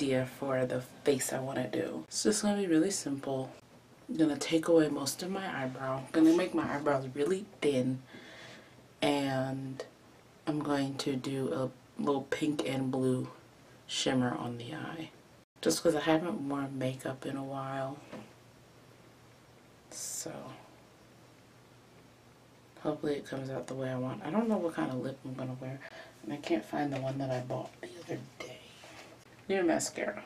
idea for the face I want to do. It's just going to be really simple. I'm going to take away most of my eyebrow. I'm going to make my eyebrows really thin. And I'm going to do a little pink and blue shimmer on the eye. Just because I haven't worn makeup in a while. So hopefully it comes out the way I want. I don't know what kind of lip I'm going to wear. And I can't find the one that I bought the other day. New mascara.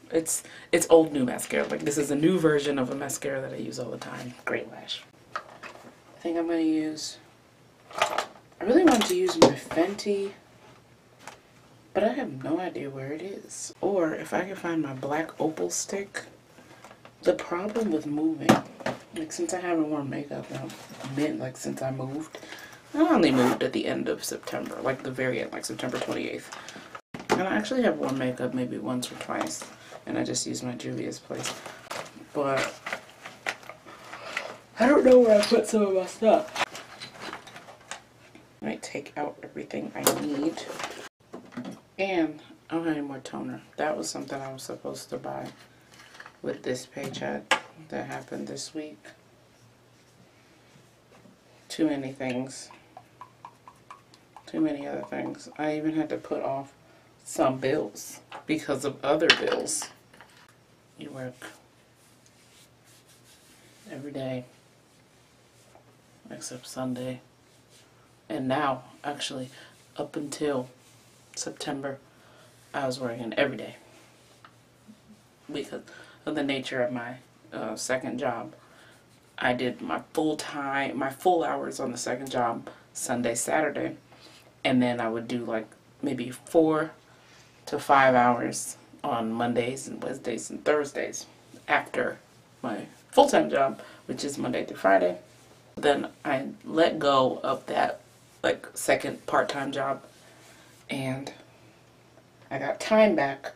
It's old new mascara. Like, this is a new version of a mascara that I use all the time. Great Lash. I think I'm going to use... I really wanted to use my Fenty, but I have no idea where it is. Or if I can find my black opal stick. The problem with moving, like, since I haven't worn makeup in a minute, like since I moved, I only moved at the end of September, like the very end, like September 28th. And I actually have worn makeup maybe once or twice, and I just used my Juvia's Place. But I don't know where I put some of my stuff. I might take out everything I need. And I don't have any more toner. That was something I was supposed to buy with this paycheck that happened this week. Too many things. Too many other things. I even had to put off some bills because of other bills. You work every day except Sunday. And now, actually, up until September, I was working every day because of the nature of my second job. I did my full hours on the second job Sunday, Saturday, and then I would do like maybe 4 to 5 hours on Mondays and Wednesdays and Thursdays after my full-time job, which is Monday through Friday. Then I let go of that like second part-time job, and I got time back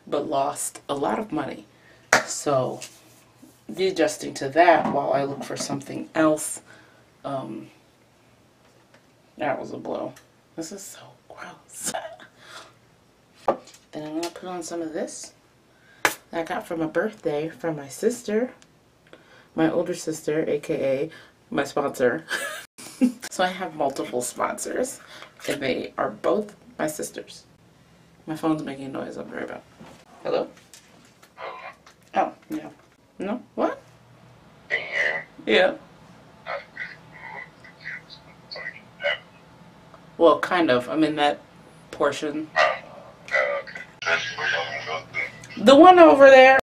but lost a lot of money. So readjusting to that while I look for something else, that was a blow. This is so gross. Then I'm going to put on some of this that I got for my birthday from my sister, my older sister, aka my sponsor. So I have multiple sponsors, and they are both my sisters. My phone's making noise, I'll be right back. Hello? Oh, yeah. No? What? Can you hear me? Yeah. Well, kind of. I'm in that portion. Okay. The one over there,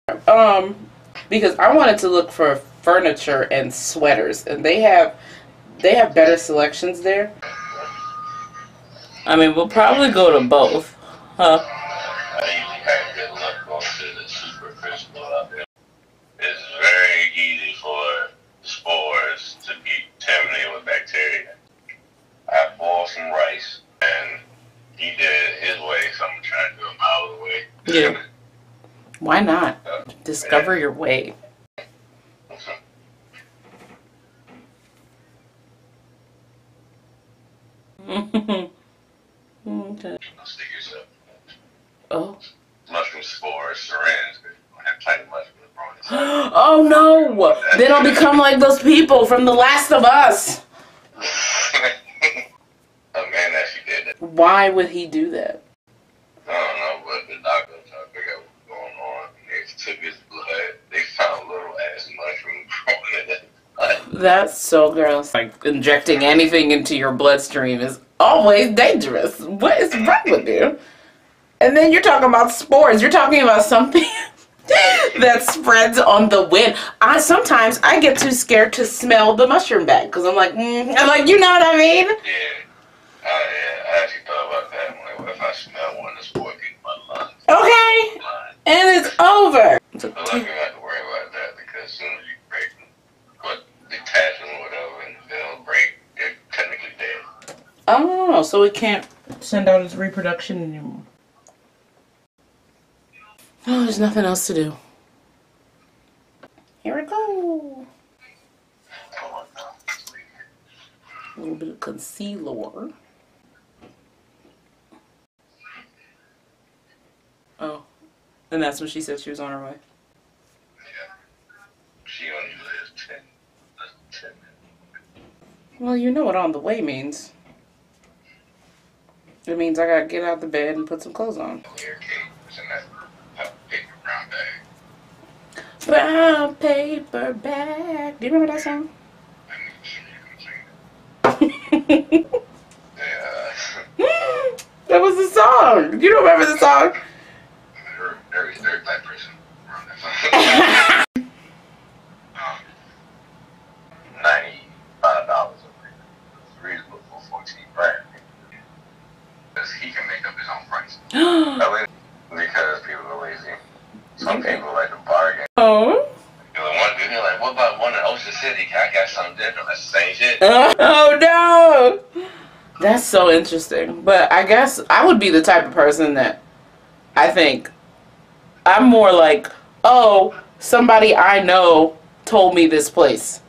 because I wanted to look for furniture and sweaters, and they have better selections there. I mean, we'll probably go to both, huh? I usually have good luck going to the super festival out there. It's very easy for spores to be contaminated with bacteria. I boiled some rice, and he did it his way, so I'm trying to do it my other way. Yeah. Why not? Discover your way. Okay. Stick yourself. Oh. Mushroom spores, syringe. I have tight mushrooms growing inside. Oh no! Then I'll become like those people from The Last of Us. A man actually did that. Why would he do that? I don't know, but the doctor was trying to figure out what's going on. They took his blood. They found little ass mushrooms growing in it. That's so gross. Like, injecting anything into your bloodstream is always dangerous. What is wrong with you? And then you're talking about spores. You're talking about something that spreads on the wind. Sometimes I get too scared to smell the mushroom bag because I'm like, you know what I mean? Yeah. I actually thought about that. I'm like, what if I smell one of the spores in my lungs? Okay. And it's over. So luckily, I have to worry about that because as soon as you break them, detach them or whatever, and they'll break, they're technically dead. Oh, so it can't send out its reproduction anymore. Oh, there's nothing else to do. Here we go. A little bit of concealer. Oh, And that's when she said she was on her way. Yeah. She only lives 10 minutes. Well, you know what on the way means. It means I gotta get out the bed and put some clothes on. Paper brown bag. Brown paper bag. Do you remember that song? That was the song. You don't remember the song? Very black person around that song. $95 a reasonable for 14 grand. Because he can make up his own price. Because people are lazy. Some people like to bargain. Oh. You're like, what about one in Ocean City? I got something different. That's the same shit. Oh no. That's so interesting. But I guess I would be the type of person that I think I'm more like, oh, somebody I know told me this place.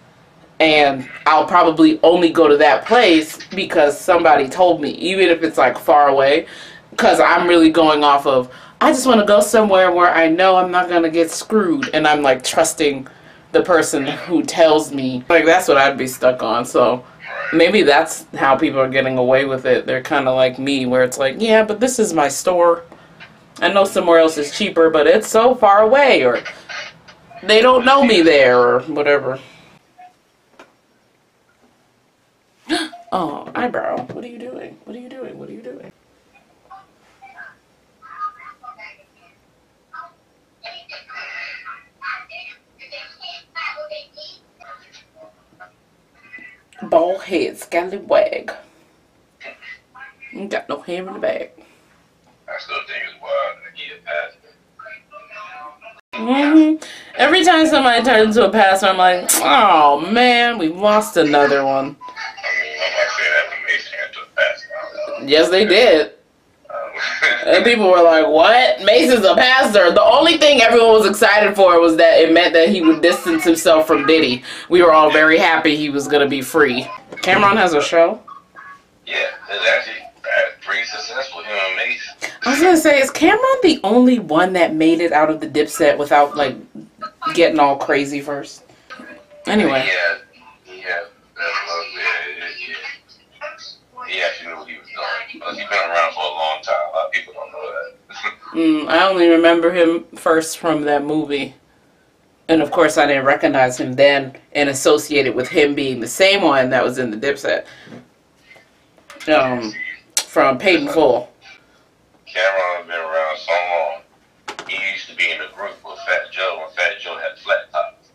And I'll probably only go to that place because somebody told me, even if it's like far away. Because I'm really going off of, I just want to go somewhere where I know I'm not going to get screwed. And I'm like trusting the person who tells me. Like that's what I'd be stuck on. So maybe that's how people are getting away with it. They're kind of like me where it's like, yeah, but this is my store. I know somewhere else is cheaper, but it's so far away. Or they don't know me there or whatever. Oh, eyebrow. What are you doing? What are you doing? What are you doing? Bald head, scallywag. You got no hair in the bag. I still think it's wild to get past it. Every time somebody turns into a pastor, I'm like, oh man, we lost another one. Yes, they did. And people were like, what? Mace is a pastor. The only thing everyone was excited for was that it meant that he would distance himself from Diddy. We were all very happy he was going to be free. Cameron has a show? Yeah, it's actually pretty successful, him and Mace. I was going to say, is Cameron the only one that made it out of the Dipset without, like, getting all crazy first? Anyway. Yeah. He actually knew what he was doing. Because he's been around for a long time. A lot of people don't know that. I only remember him first from that movie. And of course I didn't recognize him then and associate it with him being the same one that was in the Dipset. From Paid in Full. Cameron has been around so long. He used to be in a group with Fat Joe when Fat Joe had flat tops.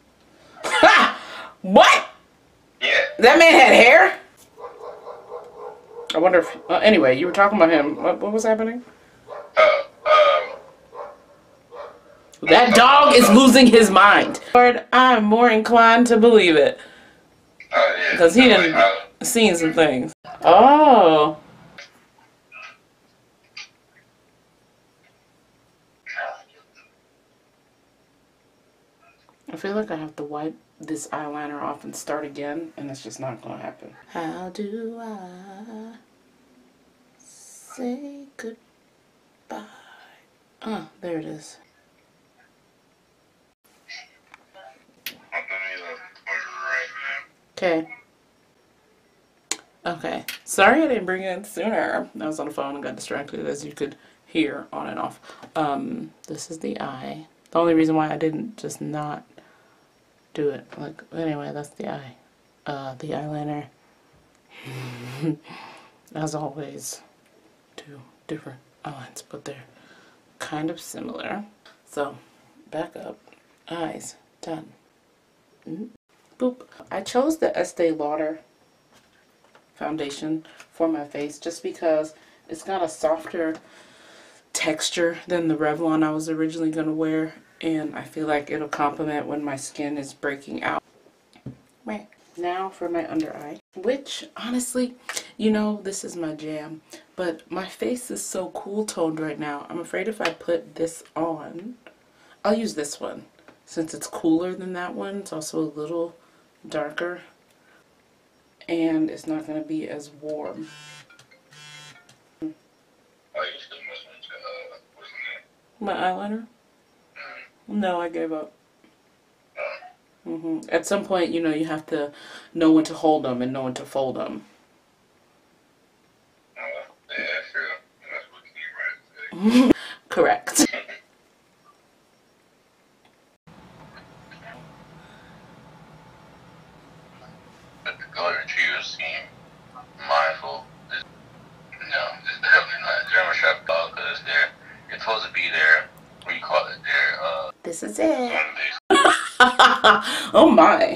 Ha! What? Yeah. That man had hair? I wonder if... anyway, you were talking about him. What was happening? That dog is losing his mind. Lord, I'm more inclined to believe it. Yeah. Because he done seen some things. Oh. I feel like I have to wipe this eyeliner off and start again, and it's just not going to happen. How do I say goodbye? Oh, there it is. Okay. Okay. Sorry I didn't bring it in sooner. I was on the phone and got distracted, as you could hear on and off. This is the eye. The only reason why I didn't just not do it. Like, anyway, that's the eye. The eyeliner. As always, two different outlines, but they're kind of similar. So, back up. Eyes. Done. Boop. I chose the Estee Lauder foundation for my face just because it's got a softer texture than the Revlon I was originally going to wear, and I feel like it'll complement when my skin is breaking out. Right. Now for my under eye, which honestly, you know, this is my jam, but my face is so cool toned right now. I'm afraid if I put this on, I'll use this one since it's cooler than that one. It's also a little darker and it's not going to be as warm. My eyeliner? No, I gave up. At some point, you know, you have to know when to hold them and know when to fold them. Yeah, sure. That's what you right. Correct. But the golden retrievers seem mindful. No, it's definitely not a German Shepherd dog because they're supposed to be there. What do you call it? They're This is it. Sundays. Oh my.